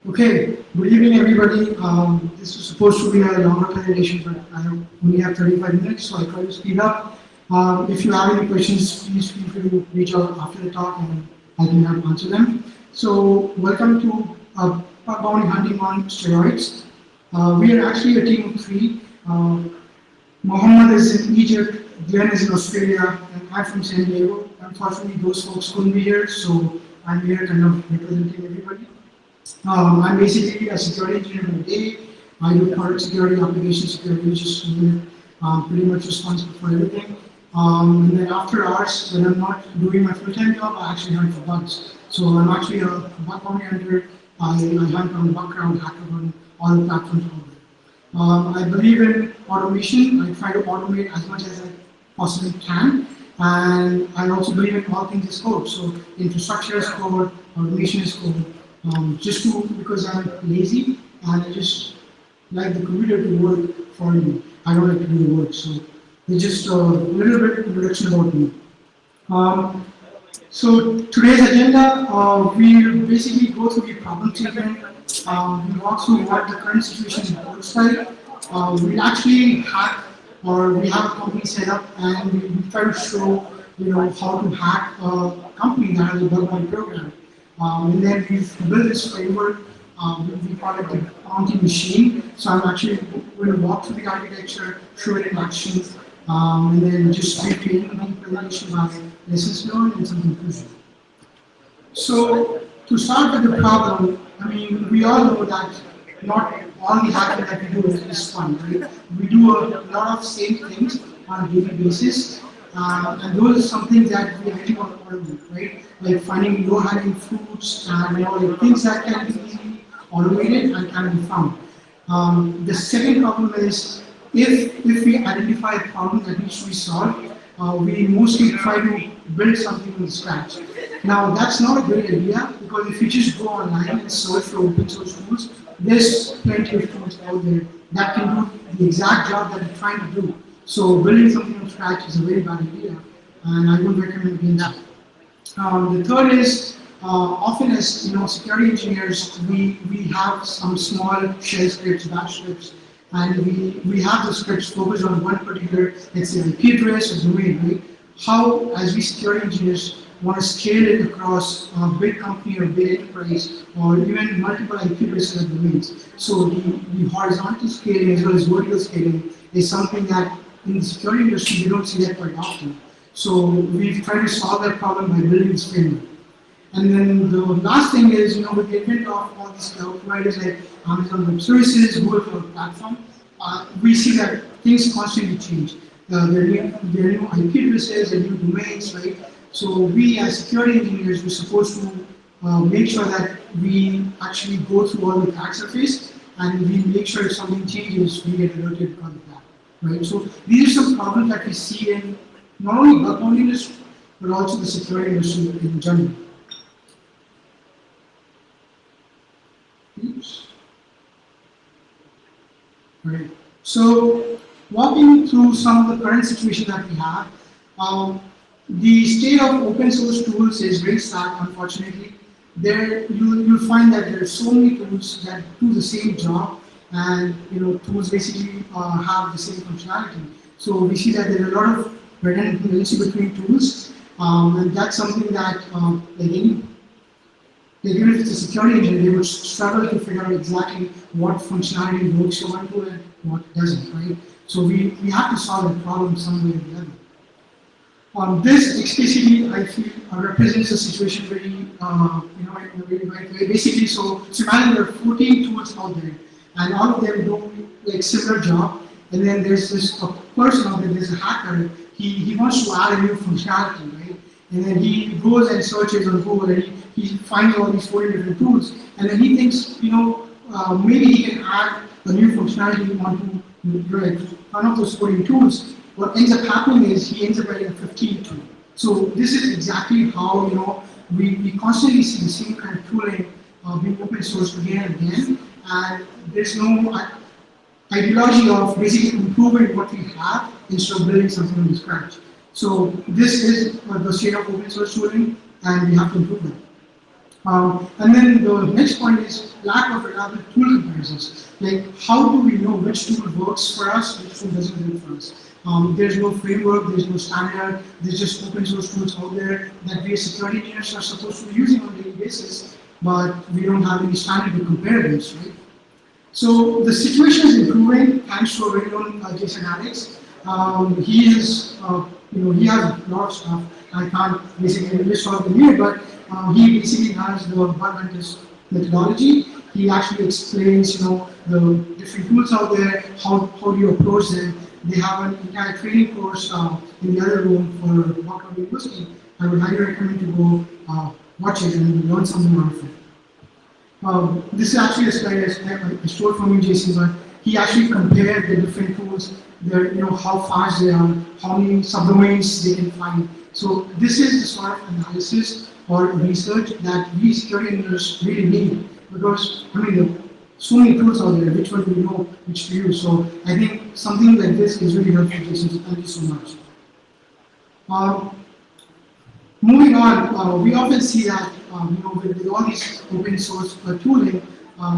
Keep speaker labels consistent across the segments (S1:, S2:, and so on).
S1: Okay, good evening everybody. This is supposed to be a longer presentation, but I only have 35 minutes, so I try to speed up. If you have any questions, please feel free to reach out after the talk and I can help answer them. So, welcome to bounty hunting on steroids. We are actually a team of three. Mohammed is in Egypt, Glenn is in Australia, and I'm from San Diego. Unfortunately, those folks couldn't be here, so I'm here kind of representing everybody. I'm basically a security engineer by day. I do product security, application security, which is pretty much responsible for everything. And then after hours, when I'm not doing my full-time job, I actually hunt for bugs. So I'm actually a bug bounty hunter. I hunt on Bugcrowd, HackerOne, all the platforms out there. I believe in automation. I try to automate as much as I possibly can. And I also believe in all things as code. So infrastructure is code, automation is code. Just to because I'm lazy and I just like the computer to work for me. I don't like to do the work. So it's just a little bit introduction about me. Um, so today's agenda, we'll basically go through the problem statement. We walk through what the current situation looks like. We'll actually hack or we have a company set up and we try to show how to hack a company that has a bug bounty program. And then we've built this framework. We call it the bounty machine. So I'm actually going to walk through the architecture, show it in action, and then just recreate the presentation by lessons learned and some conclusion. So to start with the problem, I mean, we all know that not all the hacking that we do is fun, right? We do a lot of same things on a daily basis, and those are some things that we really want to automate, right? Like finding low-hanging fruits and like things that can be easily automated and can be found. The second problem is if we identify a problem that needs to be solved, we mostly try to build something from scratch. Now that's not a great idea because if you just go online and search for open source tools, there's plenty of tools out there that can do the exact job that you're trying to do. So building something from scratch is a very bad idea, and I would recommend doing that. The third is often as security engineers, we have some small shell scripts, bash scripts, and we have the scripts focused on one particular, let's say, IP address or domain, right? How, as we security engineers, want to scale it across a big company or big enterprise or even multiple IP addresses and domains. So the horizontal scaling as well as vertical scaling is something that in the security industry we don't see that quite often. So we've tried to solve that problem by building this framework. And then the last thing is, with the advent of all these cloud providers like Amazon Web Services, Google Cloud Platform, we see that things constantly change. There are new IP addresses, there are new domains, right? So we as security engineers, we're supposed to make sure that we actually go through all the attack surface and we make sure if something changes, we get alerted because of that, right? So these are some problems that we see in not only bug bounty industry, but also the security industry in general. Oops. Right. So, walking through some of the current situation that we have, the state of open source tools is very sad, unfortunately. You'll find that there are so many tools that do the same job, and tools basically have the same functionality. So we see that there are a lot of redundancy between tools, and that's something that even if it's a security engineer, they would struggle to figure out exactly what functionality works for one tool and what doesn't, right? So we have to solve that problem some way or the other. This explicitly, I feel, represents a situation very, in a very right way. Basically, so imagine there are 14 tools out there, and all of them do like similar job. And then there's this person out there, there's a hacker. He wants to add a new functionality, right? And then he goes and searches on Google, and he finds all these 40 different tools, and then he thinks, maybe he can add a new functionality onto one of those 40 tools. What ends up happening is he ends up writing a 15 tool. So this is exactly how we constantly see the same kind of tooling being open sourced again and again, and there's no ideology of basically improving what we have instead of building something from scratch. So this is the state of open source tooling, and we have to improve that. And then the next point is lack of reliable tool comparisons. Like, how do we know which tool works for us, which tool doesn't work for us? There's no framework, there's no standard, there's just open source tools out there that we as security engineers are supposed to be using on a daily basis, but we don't have any standard to compare against, right? So the situation is improving thanks to our very own Jason Alex. He is, he has a lot of stuff. I can't basically list all of them here, but he basically has the bug hunters methodology. He actually explains, the different tools out there, how do you approach them. They have an entire training course in the other room for Bhartiya University. I would highly recommend to go watch it and learn something out of it. This is actually a slide I stole from you, Jason, but he actually compared the different tools, how fast they are, how many subdomains they can find. So this is the sort of analysis or research that we security engineers really need, because there are so many tools out there. Which one do we know which to use? So I think something like this is really helpful, Jason. So thank you so much. Moving on, we often see that with all these open source tooling,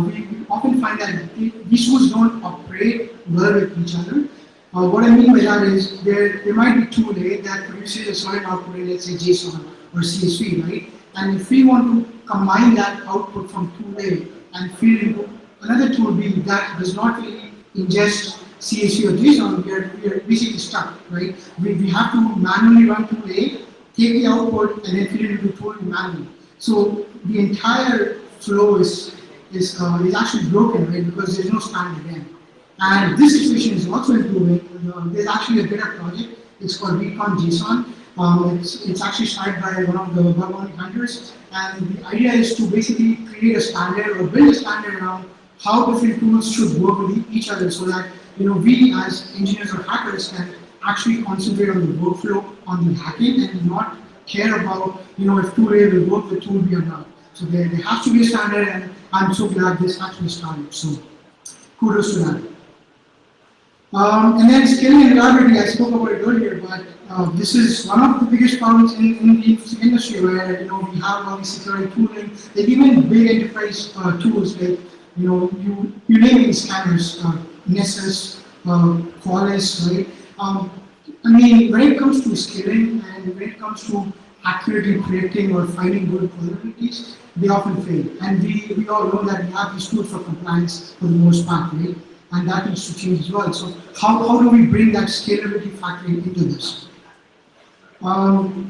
S1: we often find that these tools don't operate well with each other. What I mean by that is there might be tool A that produces a certain output, let's say JSON or CSV, right? And if we want to combine that output from tool A and feed into another tool B that does not really ingest CSV or JSON, we are basically stuck, right? We have to manually run tool A, take the output, and then feed it into tool B manually. So the entire flow is actually broken, right? Because there's no standard again. And this situation is also improving. There's actually a beta project. It's called ROOTCON JSON. It's actually started by one of the bug hunters, and the idea is to basically create a standard or build a standard around how different tools should work with each other, so that we as engineers or hackers can actually concentrate on the workflow, on the hacking, and not care about if tool A will work with tool B or not. So there has to be a standard, and I'm so glad this actually started. So kudos to that. And then scaling and reliability, I spoke about it earlier, but this is one of the biggest problems in the industry, where we have all these security tooling, like even big enterprise tools, like you name these scanners, Nessus, Qualys, right? When it comes to scaling and when it comes to accurately predicting or finding good vulnerabilities, they often fail. And we all know that we have these tools for compliance for the most part, right? And that needs to change as well. So how do we bring that scalability factor into this?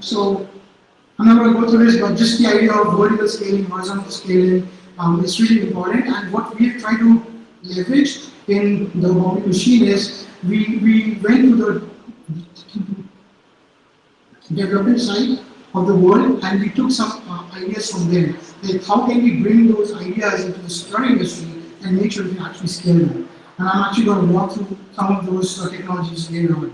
S1: So I'm not going to go through this, but just the idea of vertical scaling, horizontal scaling is really important. And what we've tried to leverage in the Bobby machine is we went to the development side of the world, and we took some ideas from them. Like, how can we bring those ideas into the security industry and make sure we can actually scale them? And I'm actually going to walk through some of those technologies later on.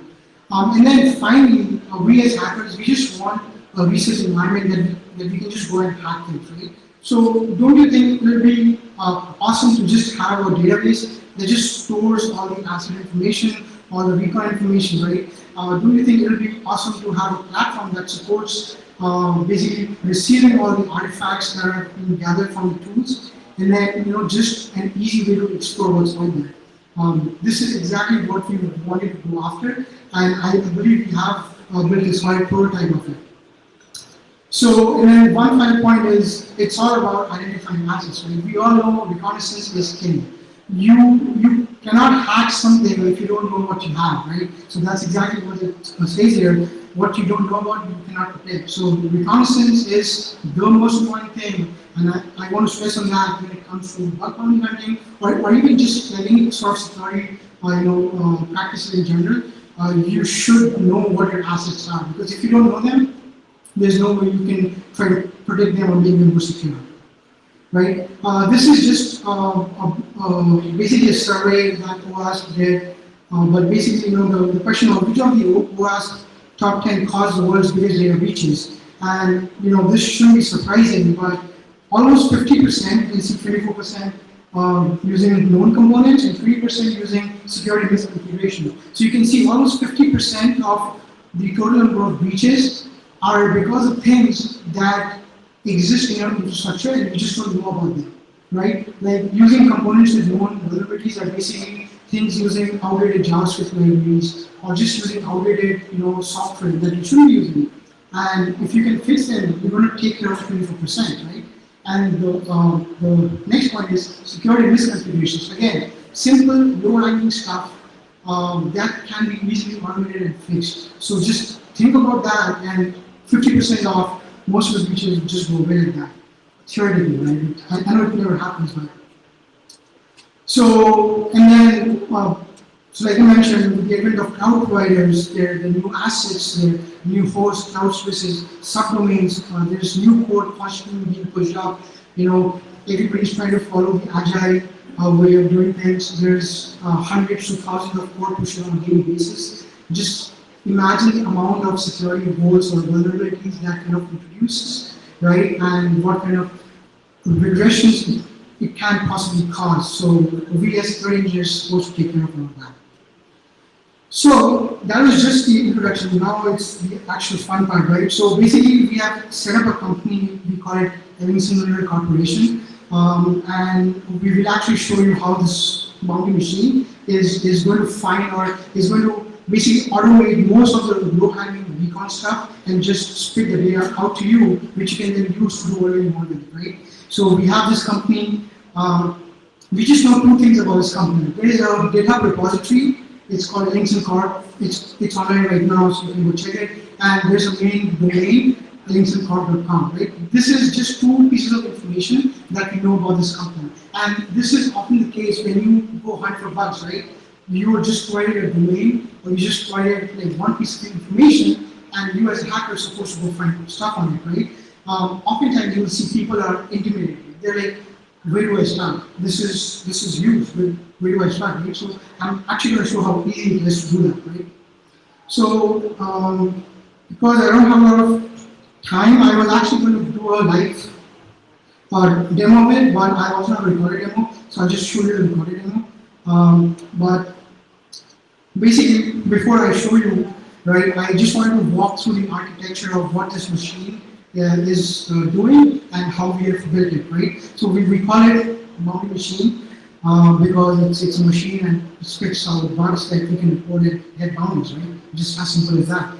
S1: And then finally, we as hackers, we just want a research environment that we can just go and hack things, right? So don't you think it will be awesome to just have a database that just stores all the asset information, all the recon information, right? Don't you think it will be awesome to have a platform that supports basically receiving all the artifacts that are being gathered from the tools, and then just an easy way to explore what's out there? This is exactly what we wanted to go after, and I believe we have built a solid prototype of it. So, and then one final point is, it's all about identifying assets, right? We all know reconnaissance is king. You cannot hack something if you don't know what you have, right? So that's exactly what it says here. What you don't know about, you cannot protect. So reconnaissance is the most important thing, and I want to stress on that when it comes to bug bounty hunting, or even just any sort of security, practices in general. You should know what your assets are, because if you don't know them, there's no way you can try to predict them or make them more secure, right? This is just basically a survey that OWASP did, but basically, the question of which of the OWASP top 10 caused the world's biggest data breaches, and this shouldn't be surprising, but almost 50%, you can see 24% using known components and 3% using security misconfiguration. So you can see almost 50% of the total number of breaches are because of things that exist in your infrastructure and you just don't know about them, right? Like using components with known vulnerabilities are basically things using outdated JavaScript libraries or just using outdated, software that you shouldn't be using. And if you can fix them, you're going to take care of 24%, right? And the next point is security misconfigurations. Again, simple, low-hanging stuff that can be easily automated and fixed. So just think about that, and 50% of most of the features just go away like that. Theoretically, right? I know it never happens, but so, and then, so like I mentioned, with the advent of cloud providers, there are the new assets, the new host cloud services, subdomains, there's new code constantly being pushed up. Everybody's trying to follow the agile way of doing things. There's hundreds to thousands of code pushed on a daily basis. Just imagine the amount of security holes or vulnerabilities that kind of introduces, right? And what kind of regressions it can possibly cause. So we as security engineers are supposed to take care of all of that. So that was just the introduction. Now it's the actual fun part, right? So basically, we have set up a company. We call it Anshuman Corporation, and we will actually show you how this bounty machine is going to find or is going to basically automate most of the low-hanging recon stuff and just spit the data out to you, which you can then use to do whatever you want with it, right? So we have this company. We just know two things about this company. There is a GitHub repository. It's called Anshuman Corp. It's online right now, so you can go check it. And there's a main domain, anshumancorp.com, right? This is just two pieces of information that we know about this company. And this is often the case when you go hunt for bugs, right? You are just provided a domain, or you just provided like one piece of information, and you as a hacker are supposed to go find stuff on it, right? Oftentimes you will see people are intimidated. They're like, where do I start? This is used, but where do I start, right? So I'm actually going to show how easy it is to do that, right? So because I don't have a lot of time, I was actually going to do a live demo of it, but I also have a recorded demo, so I'll just show you the recorded demo. But basically, before I show you, right, I just wanted to walk through the architecture of what this machine is doing and how we have built it, right? So we call it bounty machine because it's a machine and it spits out bugs that we can report and get bounties, right? Just as simple as that.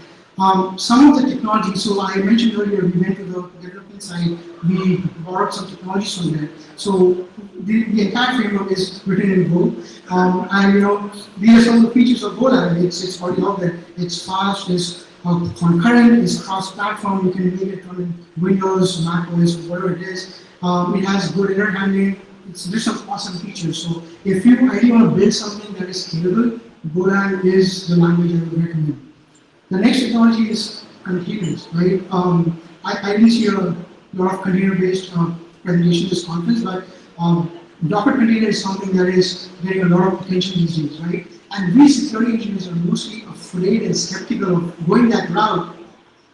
S1: Some of the technology, so I mentioned earlier, we went to the development side, we borrowed some technologies from there. So the entire framework is written in Go, and these are some of the features of Golang. It's already out there. It's fast, it's concurrent, it's cross-platform. You can make it run in Windows, Mac OS, whatever it is. It has good error handling. It's just some awesome features. So if you really want to build something that is scalable, Golang is the language I would recommend. The next technology is containers, right? I didn't see a lot of container-based presentations this conference, but Docker container is something that is getting a lot of attention these days, right? And we security engineers are mostly afraid and skeptical of going that route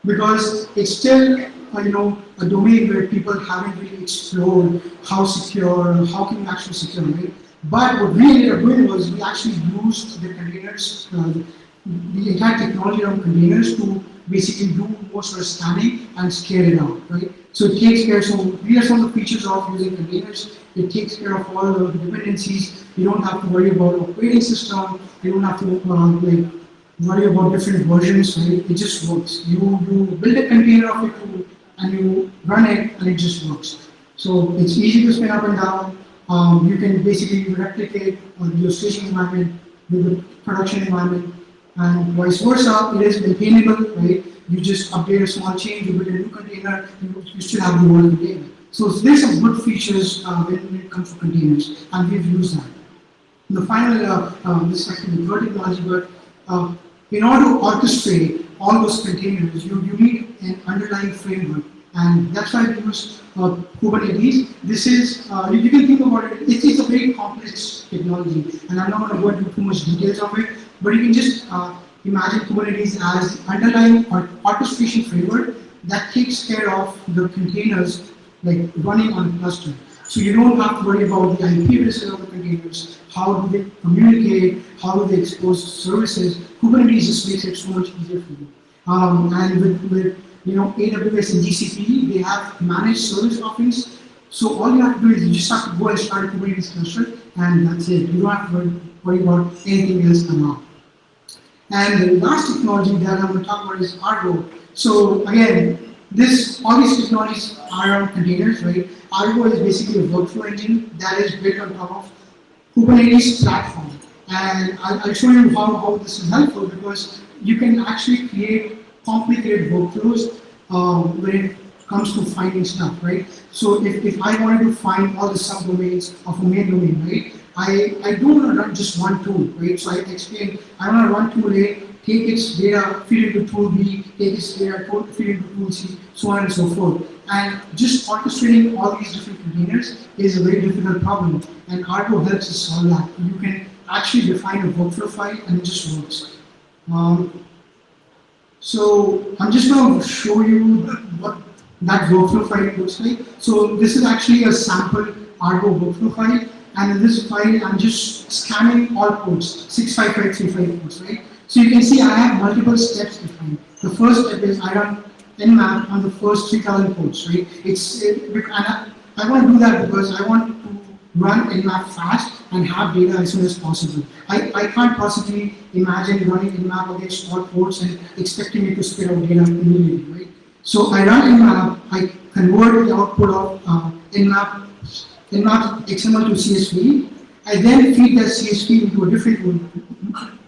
S1: because it's still, a domain where people haven't really explored how secure, how can you actually secure, right? But what we ended up doing was we actually used the containers, the entire technology around containers to basically do most of the scanning and scale it out, right? So it takes care, so these are some of the features of using containers. It takes care of all the dependencies. You don't have to worry about operating system. You don't have to worry about different versions, right? It just works. You build a container of it and you run it and it just works. So it's easy to spin up and down. You can basically replicate your staging environment with the production environment. And vice versa, it is maintainable, right? You just update a small change, you build a new container, you still have the old container. So there's some good features when it comes to containers, and we've used that. The final, this is actually the third technology, but in order to orchestrate all those containers, you need an underlying framework, and that's why we use Kubernetes. This is, you can think about it, it's a very complex technology, and I'm not going to go into too much details of it, but you can just imagine Kubernetes as the underlying orchestration framework that takes care of the containers like running on a cluster. So you don't have to worry about the IP addresses of the containers, how do they communicate, how do they expose services. Kubernetes just makes it so much easier for you. And with AWS and GCP, they have managed service offerings. So all you have to do is you just have to go and start a Kubernetes cluster, and that's it. You don't have to worry about anything else at all. And the last technology that I'm going to talk about is Argo. So again, all these technologies are on containers, right? Argo is basically a workflow engine that is built on top of Kubernetes platform. And I'll show you how this is helpful, because you can actually create complicated workflows when it comes to finding stuff, right? So if I wanted to find all the subdomains of a main domain, right? I don't want to run just one tool, right? So I explained, I want to run tool A, take its data, feed it into tool B, take its data, feed it into tool C, so on and so forth. And just orchestrating all these different containers is a very difficult problem, and Argo helps us solve that. You can actually define a workflow file and it just works. So I'm just going to show you what that workflow file looks like. So this is actually a sample Argo workflow file, and in this file I'm just scanning all ports, 65535 ports, right? So you can see I have multiple steps defined. The first step is I run nmap on the first 3000 ports, right? I want to do that because I want to run nmap fast and have data as soon as possible. I can't possibly imagine running nmap against all ports and expecting it to spit out data immediately, right? So I run nmap, I convert the output of nmap XML to CSV. I then feed that CSV into a different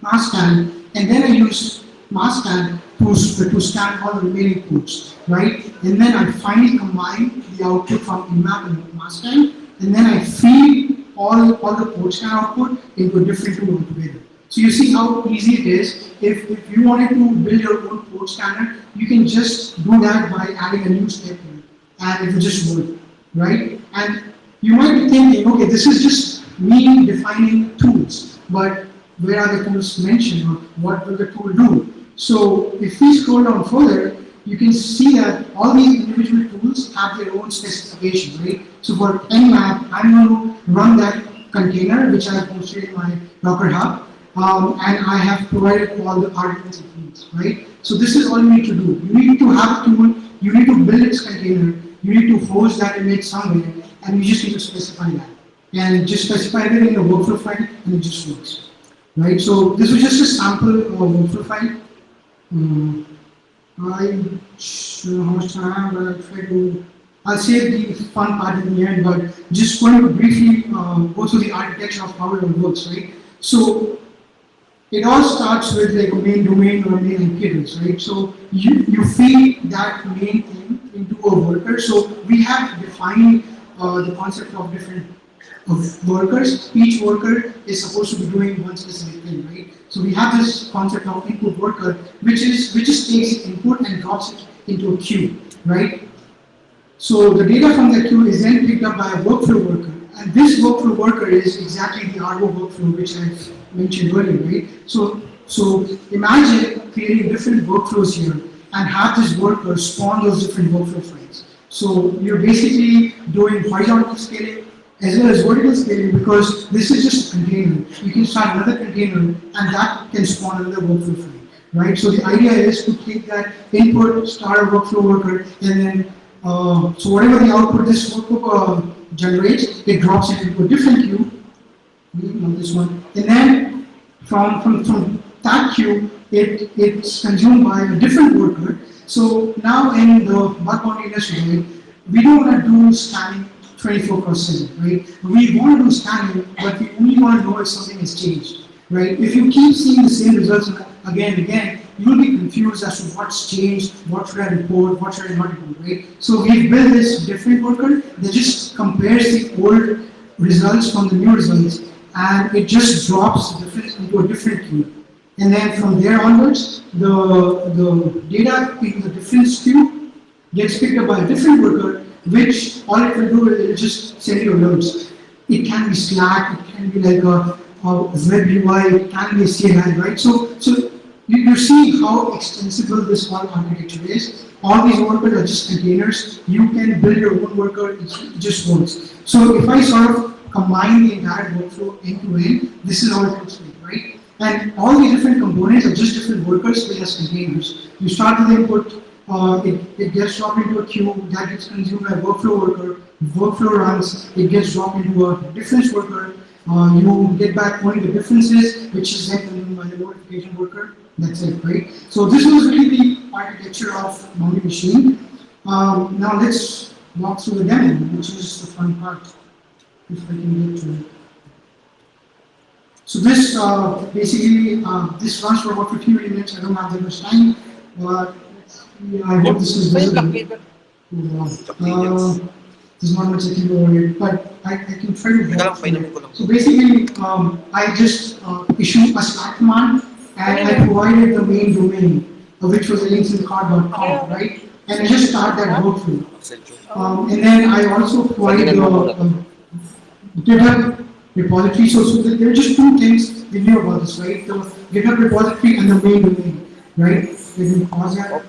S1: mask-scan, and then I use mask-scan to scan all the remaining ports, right? And then I finally combine the output from nmap and mask-scan, and then I feed all the port scan output into a different tool altogether. So you see how easy it is. If you wanted to build your own port scanner, you can just do that by adding a new step here, and it will just work, right? And you might be thinking, okay, this is just me defining tools, but where are the tools mentioned, or what will the tool do? So if we scroll down further, you can see that all these individual tools have their own specifications, right? So for nmap, I'm going to run that container, which I have hosted in my Docker Hub, and I have provided all the arguments it needs, right? So this is all you need to do. You need to have a tool, you need to build its container, you need to host that image somewhere, and you just need to specify that. And just specify it in a workflow file, and it just works, right? So this was just a sample of a workflow file. I don't know how much time, I'll save the fun part in the end, but just want to briefly go through the architecture of how it all works, right? So it all starts with like a main domain or a main IP address, right? So you feed that main thing into a worker. So we have defined the concept of different workers. Each worker is supposed to be doing one specific thing, right? So we have this concept of input worker, which just takes input and drops it into a queue, right? So the data from the queue is then picked up by a workflow worker, and this workflow worker is exactly the Argo workflow which I mentioned earlier, right? So imagine creating different workflows here and have this worker spawn those different workflow files. So you're basically doing horizontal scaling as well as vertical scaling, because this is just a container. You can start another container and that can spawn another workflow file, right? So the idea is to take that input, start a workflow worker, and then so whatever the output this workflow generates, it drops it into a different queue, not this one, and then from that queue, it's consumed by a different worker. So now in the bug bounty industry, we don't want to do scanning 24/7, right? We want to do scanning, but we only want to know if something has changed, right? If you keep seeing the same results again and again, you'll be confused as to what's changed, what should I report, what should I not report, right? So we've built this different worker that just compares the old results from the new results, and it just drops the difference into a different queue. And then from there onwards, the data in the difference queue gets picked up by a different worker, which all it will do is it will just send you alerts. It can be Slack, it can be like a web UI, it can be a CLI, right? So you see how extensible this whole architecture is. All these workers are just containers. You can build your own worker, it just works. So if I sort of combine the entire workflow end to end, this is how it looks like, right? And all these different components are just different workers built as containers. You start with the input, it gets dropped into a queue that gets consumed by a workflow worker. Workflow runs, it gets dropped into a difference worker. You get back only the differences, which is then consumed by the notification worker. That's it, right? So this was really the architecture of boundary machine. Now let's walk through the demo, which is the fun part. If I can get to it. So this basically this runs for about 15 minutes. I don't have that much time, but I hope this is visible. There's not much I can do on it, but I can try to walk through it. So basically, I just issued a Slack command and I provided the main domain, which was linksandcard.com, right? And I just start that workflow. And then I also provided the GitHub repository. So there are just two things we knew about this, right? The GitHub repository and the main domain, right? Let me pause that.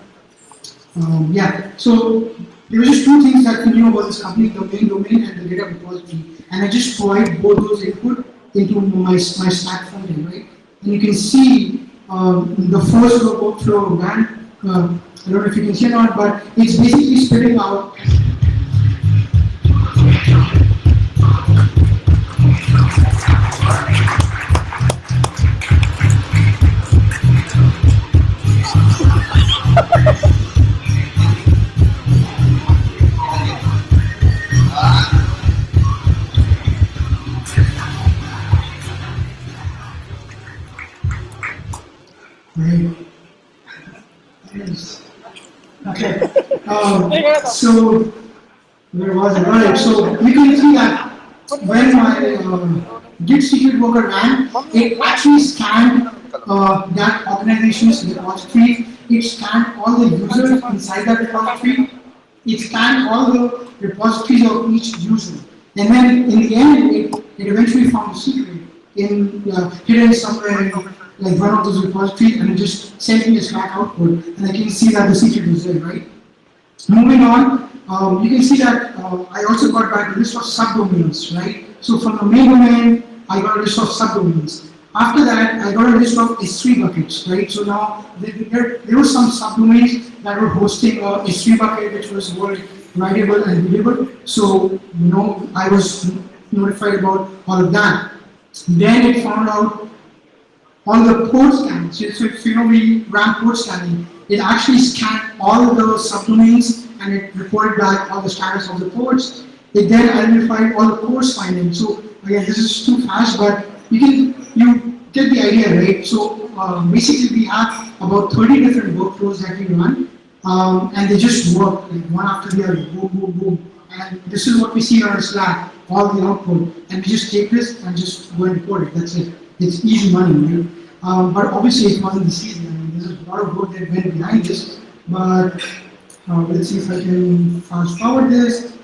S1: Yeah, so there were just two things that we knew about this company, the main domain and the GitHub repository. And I just provide both those input into my Slack frontend, right? And you can see the first workflow ran. I don't know if you can see or not, but it's basically spitting out. Okay. So where was it? Right. So you can see that when my Git secret worker ran, it actually scanned that organization's repository. It scanned all the users inside that repository. It scanned all the repositories of each user. And then in the end, it eventually found a secret hidden somewhere in like one of those repositories, and it just sent me a Slack output, and I can see that the secret is there, right? Moving on, you can see that I also got back a list of subdomains, right? So from the main domain, I got a list of subdomains. After that, I got a list of S3 buckets, right? So now there were some subdomains that were hosting a S3 bucket, which was both writable and readable. So I was notified about all of that. Then it found out all the port scans. So if we ran port scanning, it actually scanned all the subdomains and it reported back all the status of the ports. It then identified all the ports finding. So again, this is too fast, but you get the idea, right? So basically, we have about 30 different workflows that we run, and they just work like one after the other, boom, boom, boom. And this is what we see on our Slack, all the output, and we just take this and just go and report it. That's it. It's easy money, right? But obviously, it wasn't this easy. I mean, there's a lot of work that went behind this. But let's see if I can fast forward this.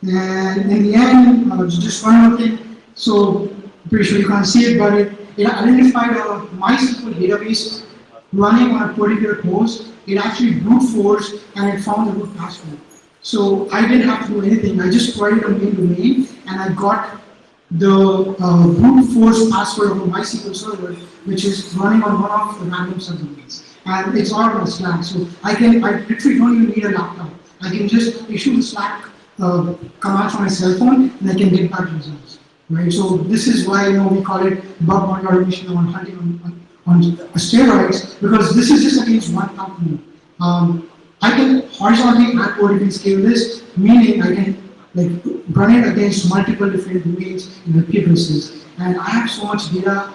S1: And in the end, just one more thing. So, I'm pretty sure you can't see it, but it identified a MySQL database running on a particular host. It actually brute forced and it found the root password. So I didn't have to do anything. I just provided a main domain and I got the brute force password of a MySQL server, which is running on one of the random subdomains. And it's all on Slack. So I literally don't even need a laptop. I can just issue the Slack commands from my cell phone and I can get back results. Right? So this is why we call it bug bounty automation on hunting on steroids, because this is just against one company. I can horizontally and vertically scale this, meaning I can run it against multiple different domains in IP addresses. And I have so much data,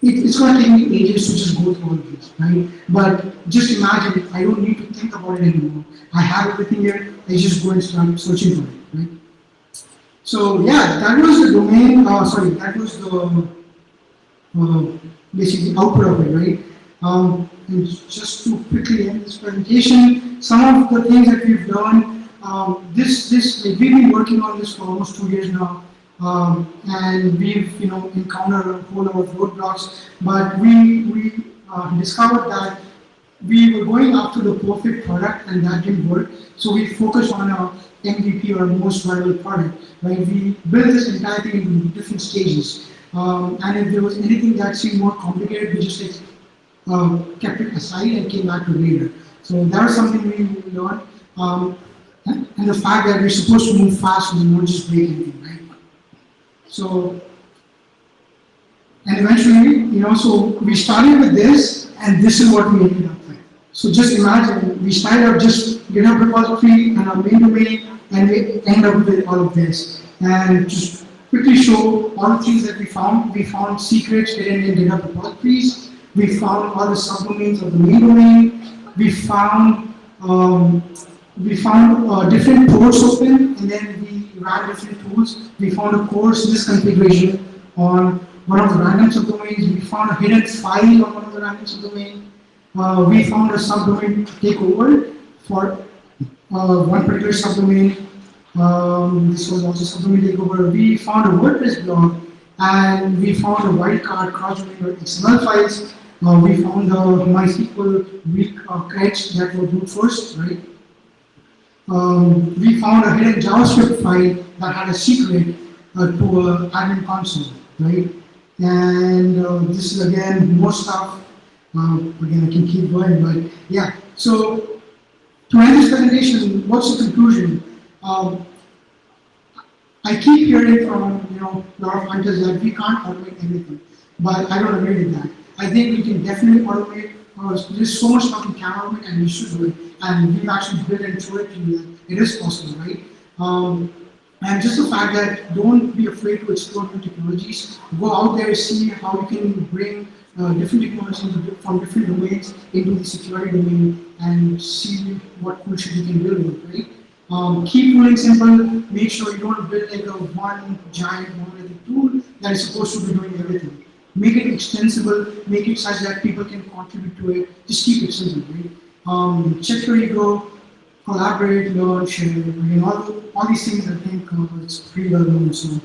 S1: it's going to take me ages to just go through all of this, right? But just imagine, I don't need to think about it anymore. I have everything here, I just go and start searching for it, right? So yeah, that was the domain, that was the basically output of it, right? And just to quickly end this presentation, some of the things that we've done, we've been working on this for almost 2 years now, and we've encountered a whole lot of roadblocks, but we discovered that we were going after the perfect product and that didn't work, so we focused on our MVP or most viable product, right? We built this entire thing into different stages, and if there was anything that seemed more complicated, we just kept it aside and came back to later. So that is something we learned. And the fact that we're supposed to move fast and not just break anything, right? So, and eventually, so we started with this, and this is what we ended up with. So just imagine, we started up just GitHub repository and our main domain, and we end up with all of this. And just quickly show all the things that we found. We found secrets hidden in GitHub repositories. We found all the subdomains of the main domain. We found different ports open, and then we ran different tools. We found a course misconfiguration on one of the random subdomains. We found a hidden file on one of the random subdomains. We found a subdomain takeover for one particular subdomain. This was also subdomain takeover. We found a WordPress blog, and we found a wildcard cross-domain XML files. We found the MySQL weak creds that were brute force, right? We found a hidden JavaScript file that had a secret to admin console, right? And this is again more stuff. Again, I can keep going, but yeah. So to end this presentation, what's the conclusion? I keep hearing from a lot of hunters that we can't automate everything, but I don't agree with that. I think we can definitely automate. There's so much stuff we can automate, and we should do it. And we've actually built and shown it to you that it is possible, right? And just the fact that don't be afraid to explore new technologies. Go out there, see how you can bring different technologies from different domains into the security domain, and see what cool shit you can build with, right? Keep tooling simple. Make sure you don't build like a one giant monolithic tool that is supposed to be doing everything. Make it extensible. Make it such that people can contribute to it. Just keep it simple, right? Check your ego. Collaborate, learn, share. Again, all these things I think it's pretty well known. So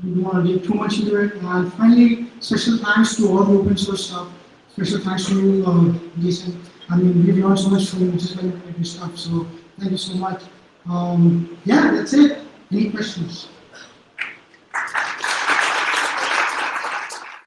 S1: we don't want to get too much into it. And finally, special thanks to all the open source stuff. Special thanks to you, Jason. I mean, we've learned so much from you just by looking at your stuff. So thank you so much. Yeah, that's it. Any questions?